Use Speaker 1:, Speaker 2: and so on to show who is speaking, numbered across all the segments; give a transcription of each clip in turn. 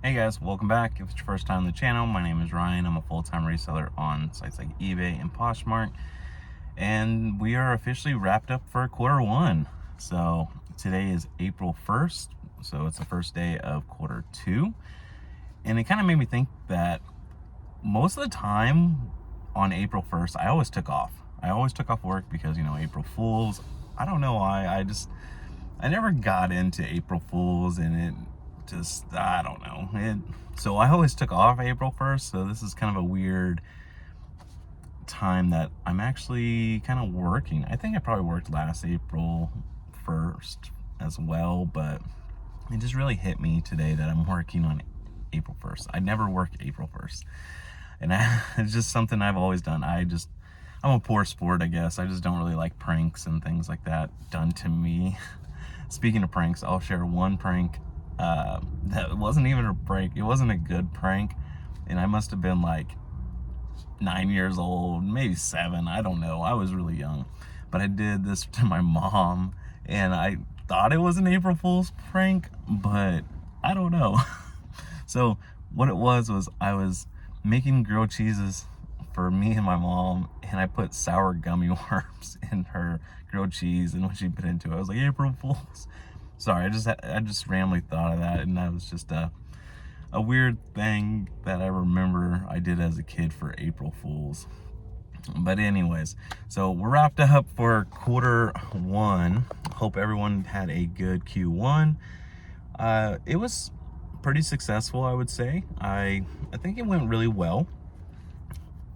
Speaker 1: Hey guys, welcome back. If it's your first time on the channel, my name is Ryan. I'm a full-time reseller on sites like eBay and Poshmark, and we are officially wrapped up for quarter one. So today is April 1st, so it's the first day of quarter two, and it kind of made me think that most of the time on April 1st, I always took off. I always took off work because, April Fools. I don't know why. I never got into April Fools, and it just, I don't know. So I always took off April 1st, so this is kind of a weird time that I'm actually kind of working. I think I probably worked last April 1st as well, but it just really hit me today that I'm working on April 1st. I never work April 1st. And it's just something I've always done. I'm a poor sport, I guess. I just don't really like pranks and things like that done to me. Speaking of pranks, I'll share one prank that wasn't even a prank. It wasn't a good prank, and I must have been like 9 years old, maybe 7. I don't know. I was really young, but I did this to my mom, and I thought it was an April Fool's prank, but I don't know. So what it was I was making grilled cheeses for me and my mom, and I put sour gummy worms in her grilled cheese, and when she bit into it, I was like, April Fools. Sorry, I just randomly thought of that, and that was just a weird thing that I remember I did as a kid for April Fools. But anyways, so we're wrapped up for quarter one. Hope everyone had a good Q1. It was pretty successful, I would say. I think it went really well.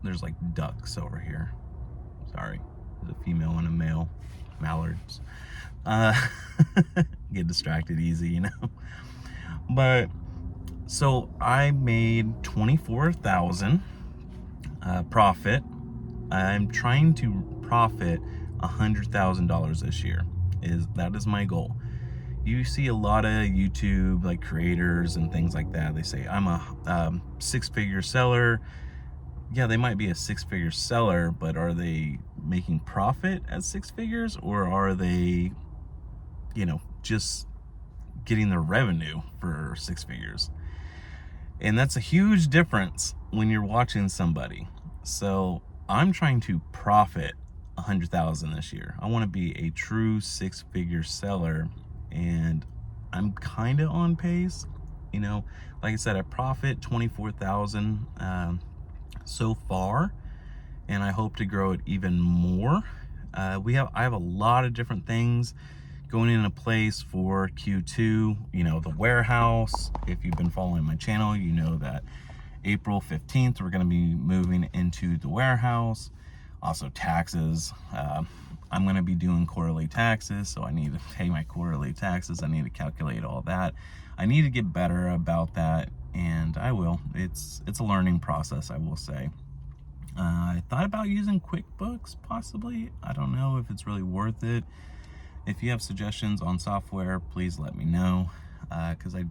Speaker 1: There's like ducks over here. Sorry, there's a female and a male. Mallards. Get distracted easy, But so I made 24,000 profit. I'm trying to profit $100,000 this year. That is my goal. You see a lot of YouTube like creators and things like that. They say I'm a six-figure seller. Yeah, they might be a six-figure seller, but are they making profit at six figures, or are they, just getting their revenue for six figures? And that's a huge difference when you're watching somebody. So I'm trying to profit 100,000 this year. I want to be a true six-figure seller, and I'm kind of on pace. Like I said, I profit 24,000 so far, and I hope to grow it even more. I have a lot of different things going into place for Q2. The warehouse. If you've been following my channel, you know that April 15th we're going to be moving into the warehouse. Also taxes. I'm going to be doing quarterly taxes, so I need to pay my quarterly taxes. I need to calculate all that. I need to get better about that, and I will. It's a learning process, I will say. I thought about using QuickBooks, possibly. I don't know if it's really worth it. If you have suggestions on software, please let me know, because I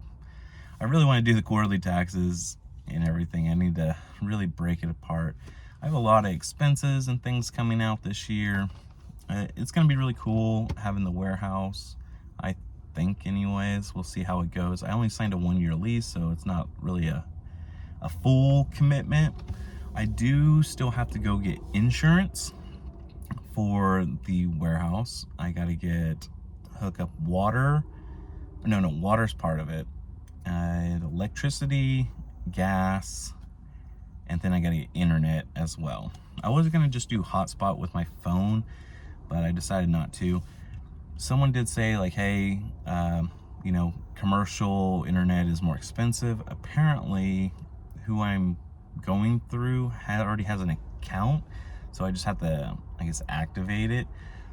Speaker 1: really want to do the quarterly taxes and everything. I need to really break it apart. I have a lot of expenses and things coming out this year. It's going to be really cool having the warehouse, I think anyways. We'll see how it goes. I only signed a 1-year lease, so it's not really a full commitment. I do still have to go get insurance for the warehouse. I got to hook up water. No, water's part of it. Electricity, gas, and then I got to get internet as well. I was going to just do hotspot with my phone, but I decided not to. Someone did say like, hey, commercial internet is more expensive. Apparently, who I'm going through already has an account, so I just have to, I guess, activate it.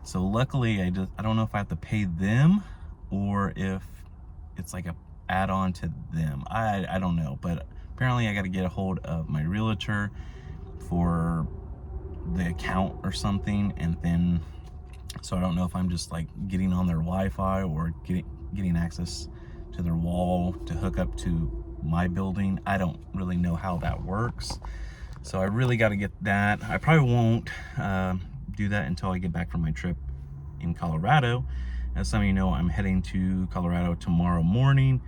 Speaker 1: So luckily, I don't know if I have to pay them or if it's like a add-on to them. I don't know, but apparently I got to get a hold of my realtor for the account or something, and then so I don't know if I'm just like getting on their Wi-Fi or getting access to their wall to hook up to my building. I don't really know how that works, so I really got to get that. I probably won't do that until I get back from my trip in Colorado. As some of you know, I'm heading to Colorado tomorrow morning.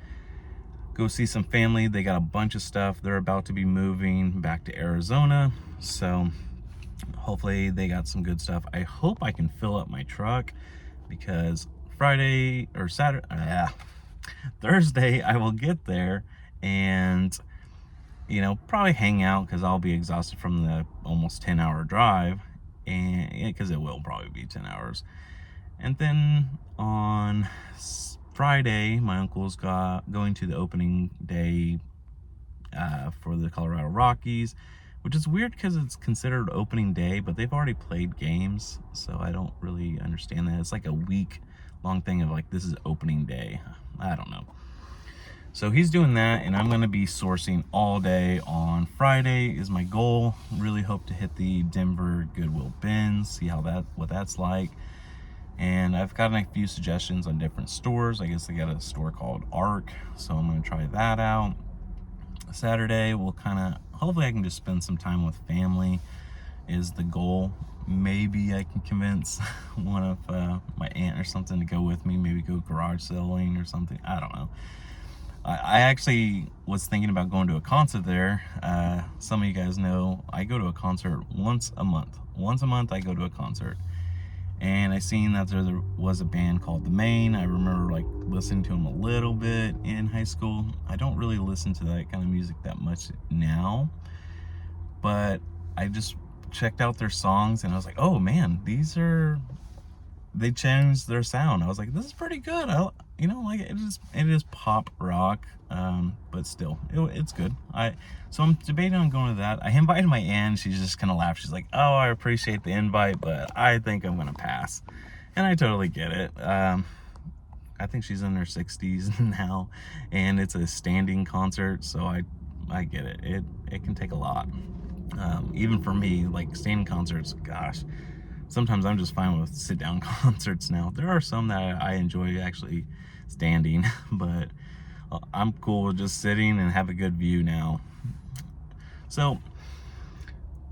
Speaker 1: go see some family. They got a bunch of stuff. They're about to be moving back to Arizona, so hopefully they got some good stuff. I hope I can fill up my truck, because Friday or Saturday, Thursday I will get there and probably hang out, because I'll be exhausted from the almost 10-hour drive, and because it will probably be 10 hours. And then on Friday, my uncle's going to the opening day for the Colorado Rockies, which is weird because it's considered opening day, but they've already played games, so I don't really understand that. It's like a week long thing of like, this is opening day. I don't know. So he's doing that, and I'm going to be sourcing all day on Friday is my goal. Really hope to hit the Denver Goodwill bins, see what that's like. And I've gotten a few suggestions on different stores. I guess they got a store called Arc, so I'm going to try that out. Saturday, we'll hopefully I can just spend some time with family is the goal. Maybe I can convince one of my aunt or something to go with me, maybe go garage selling or something. I don't know. I actually was thinking about going to a concert there. Some of you guys know I go to a concert once a month. Once a month I go to a concert. And I seen that there was a band called The Main. I remember like listening to them a little bit in high school. I don't really listen to that kind of music that much now, but I just checked out their songs and I was like, oh man, they changed their sound. I was like, this is pretty good. Like it is pop rock, but still, it's good. So I'm debating on going to that. I invited my aunt. She's just kind of laughed. She's like, oh, I appreciate the invite, but I think I'm gonna pass. And I totally get it. I think she's in her 60s now, and it's a standing concert, so I get it. It can take a lot. Even for me, like standing concerts, gosh. Sometimes I'm just fine with sit-down concerts now. There are some that I enjoy actually standing, but I'm cool with just sitting and have a good view now. So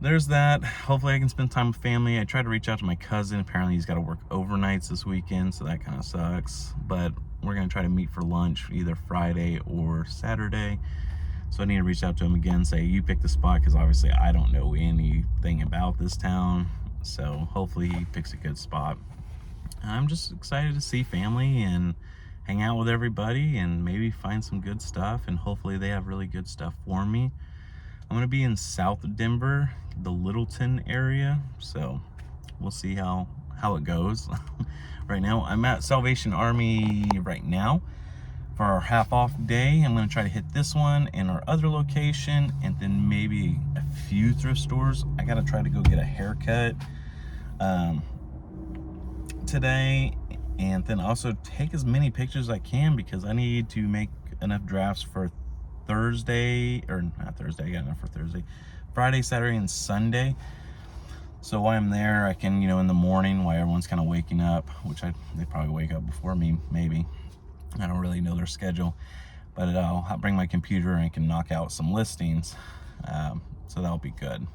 Speaker 1: there's that. Hopefully I can spend time with family. I tried to reach out to my cousin. Apparently he's got to work overnights this weekend, so that kind of sucks. But we're going to try to meet for lunch either Friday or Saturday. So I need to reach out to him again, say, you pick the spot, because obviously I don't know anything about this town. So hopefully he picks a good spot. I'm just excited to see family and hang out with everybody and maybe find some good stuff, and hopefully they have really good stuff for me. I'm going to be in South Denver, the Littleton area, so we'll see how it goes. Right now I'm at Salvation Army right now for our half off day. I'm going to try to hit this one and our other location, and then maybe a few thrift stores. I got to try to go get a haircut today, and then also take as many pictures as I can, because I need to make enough drafts for Thursday, or not Thursday, I got enough for Thursday, Friday, Saturday, and Sunday. So while I'm there, I can, in the morning while everyone's kind of waking up, which they probably wake up before me, maybe. I don't really know their schedule, but I'll bring my computer and I can knock out some listings. So that'll be good.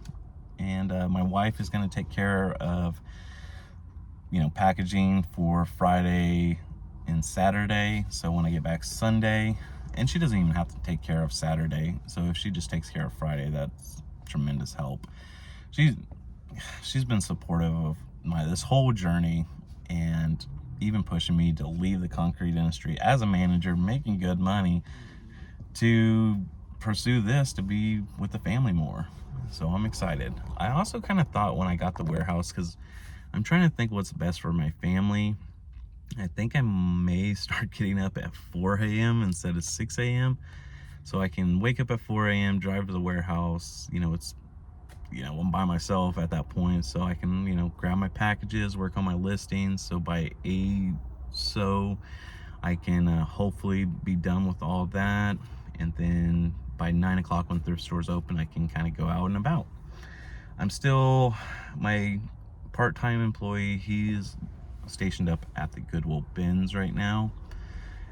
Speaker 1: And my wife is going to take care of, packaging for Friday and Saturday. So when I get back Sunday, and she doesn't even have to take care of Saturday. So if she just takes care of Friday, that's tremendous help. She's been supportive of this whole journey, and even pushing me to leave the concrete industry as a manager, making good money, to pursue this, to be with the family more. So I'm excited. I also kind of thought when I got the warehouse, because I'm trying to think what's best for my family, I think I may start getting up at 4 a.m. instead of 6 a.m. So I can wake up at 4 a.m., drive to the warehouse. It's, I'm by myself at that point, so I can, grab my packages, work on my listings. So by 8, so I can hopefully be done with all that. And then by 9 o'clock when thrift stores open, I can kind of go out and about. I'm still, my part-time employee, he's stationed up at the Goodwill bins right now.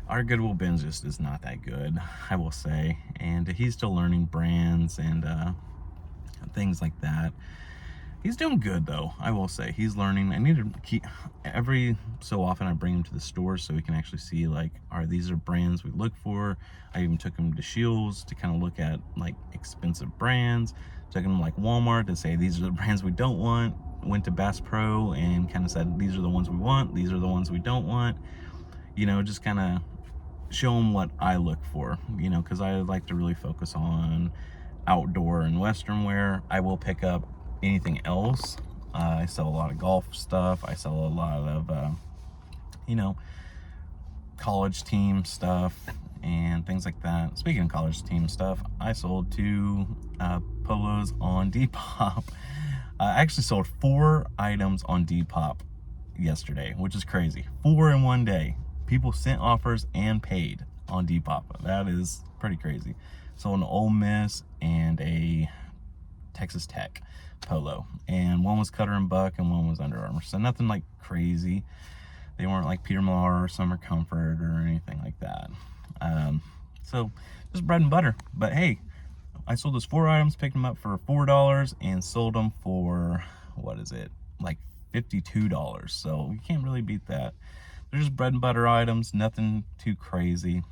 Speaker 1: Our Goodwill bins just is not that good, I will say. And he's still learning brands and things like that. He's doing good though, I will say. He's learning. I need to keep, every so often I bring him to the store so he can actually see like, all right, these are brands we look for. I even took him to Shields to kind of look at like expensive brands. Took him like Walmart to say these are the brands we don't want. Went to Bass Pro and kind of said these are the ones we want, these are the ones we don't want. You know, just kind of show him what I look for, you know, because I like to really focus on outdoor and Western wear. I will pick up anything else. I sell a lot of golf stuff. I sell a lot of, you know, college team stuff and things like that. Speaking of college team stuff, I sold 2 polos on Depop. I actually sold 4 items on Depop yesterday, which is crazy. 4 in one day. People sent offers and paid on Depop. That is pretty crazy. Sold an Ole Miss and a Texas Tech polo, and one was Cutter and Buck and one was Under Armour, so nothing like crazy. They weren't like Peter Millar or Summer Comfort or anything like that. So just bread and butter. But hey, I sold those 4 items, picked them up for $4 and sold them for, what is it, like $52. So you can't really beat that. They're just bread and butter items, nothing too crazy.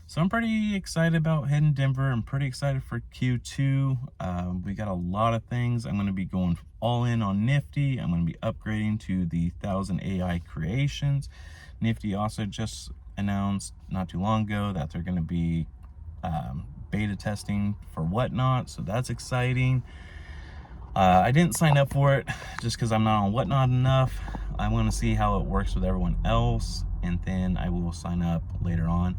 Speaker 1: So I'm pretty excited about heading Denver. I'm pretty excited for Q2. We got a lot of things. I'm going to be going all in on Nifty. I'm going to be upgrading to the 1000 AI creations. Nifty also just announced not too long ago that they're going to be beta testing for Whatnot. So that's exciting. I didn't sign up for it just because I'm not on Whatnot enough. I want to see how it works with everyone else, and then I will sign up later on.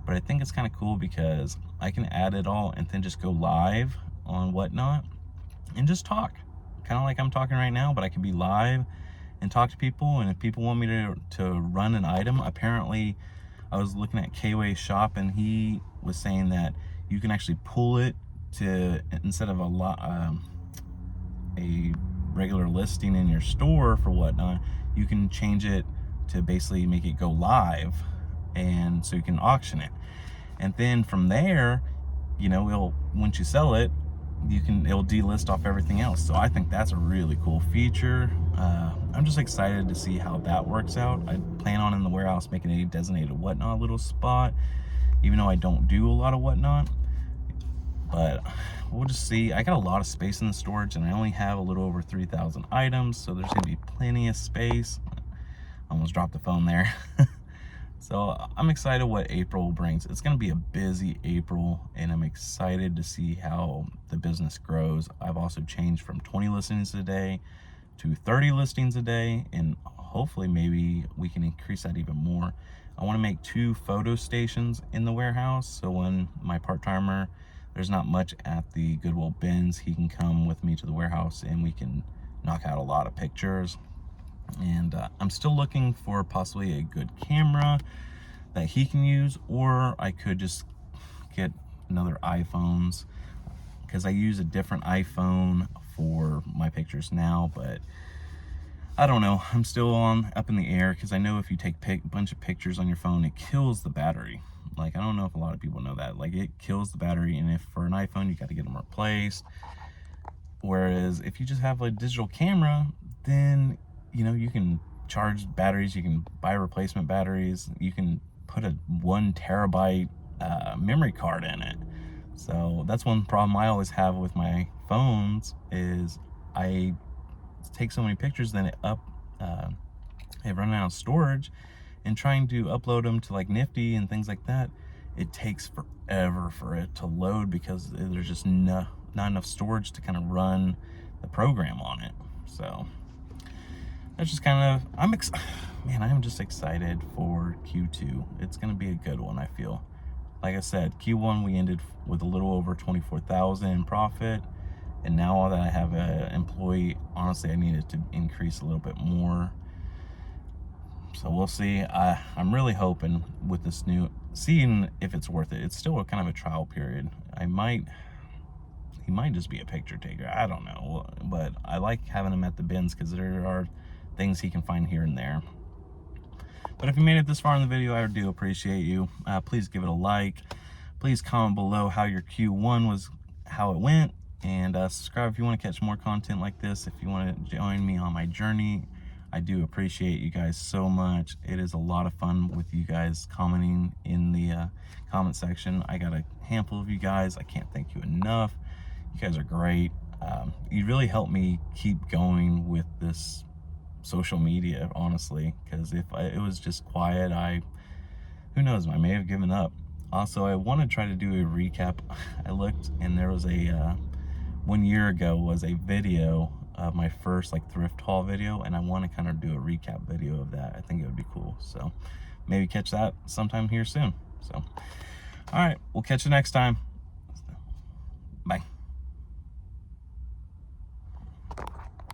Speaker 1: But I think it's kind of cool because I can add it all and then just go live on Whatnot and just talk. Kind of like I'm talking right now, but I can be live and talk to people. And if people want me to run an item, apparently I was looking at K-Way Shop and he was saying that you can actually pull it to, instead of a regular listing in your store for Whatnot, you can change it to basically make it go live, and so you can auction it. And then from there, you know, once you sell it, it'll delist off everything else. So I think that's a really cool feature. I'm just excited to see how that works out. I plan on in the warehouse making a designated Whatnot little spot, even though I don't do a lot of Whatnot. But we'll just see. I got a lot of space in the storage, and I only have a little over 3,000 items, so there's gonna be plenty of space. Almost dropped the phone there. So I'm excited what April brings. It's gonna be a busy April, and I'm excited to see how the business grows. I've also changed from 20 listings a day to 30 listings a day, and hopefully maybe we can increase that even more. I wanna make 2 photo stations in the warehouse, so when my part-timer, there's not much at the Goodwill bins, he can come with me to the warehouse and we can knock out a lot of pictures. And I'm still looking for possibly a good camera that he can use, or I could just get another iPhones, because I use a different iPhone for my pictures now. But I don't know, I'm still up in the air, because I know if you take a bunch of pictures on your phone, it kills the battery. Like, I don't know if a lot of people know that. Like, it kills the battery, and if for an iPhone, you got to get them replaced. Whereas if you just have a digital camera, then, you know, you can charge batteries, you can buy replacement batteries, you can put a 1 terabyte memory card in it. So that's one problem I always have with my phones, is I take so many pictures, then it run out of storage, and trying to upload them to like Nifty and things like that, it takes forever for it to load, because there's just not enough storage to kind of run the program on it. So that's just kind of, I'm just excited for Q2. It's going to be a good one, I feel. Like I said, Q1 we ended with a little over 24,000 in profit, and now that I have an employee, honestly, I needed to increase a little bit more. So we'll see. I'm really hoping with this seeing if it's worth it. It's still kind of a trial period. He might just be a picture taker. I don't know. But I like having him at the bins, because there are things he can find here and there. But if you made it this far in the video, I do appreciate you. Please give it a like. Please comment below how your Q1 was, how it went, And subscribe if you want to catch more content like this. If you want to join me on my journey, I do appreciate you guys so much. It is a lot of fun with you guys commenting in the comment section. I got a handful of you guys. I can't thank you enough. You guys are great. You really helped me keep going with this social media, honestly, because if it was just quiet, who knows, I may have given up. Also, I want to try to do a recap. I looked and there was a 1 year ago was a video of my first like thrift haul video, and I want to kind of do a recap video of that. I think it would be cool, so maybe catch that sometime here soon. So all right, we'll catch you next time.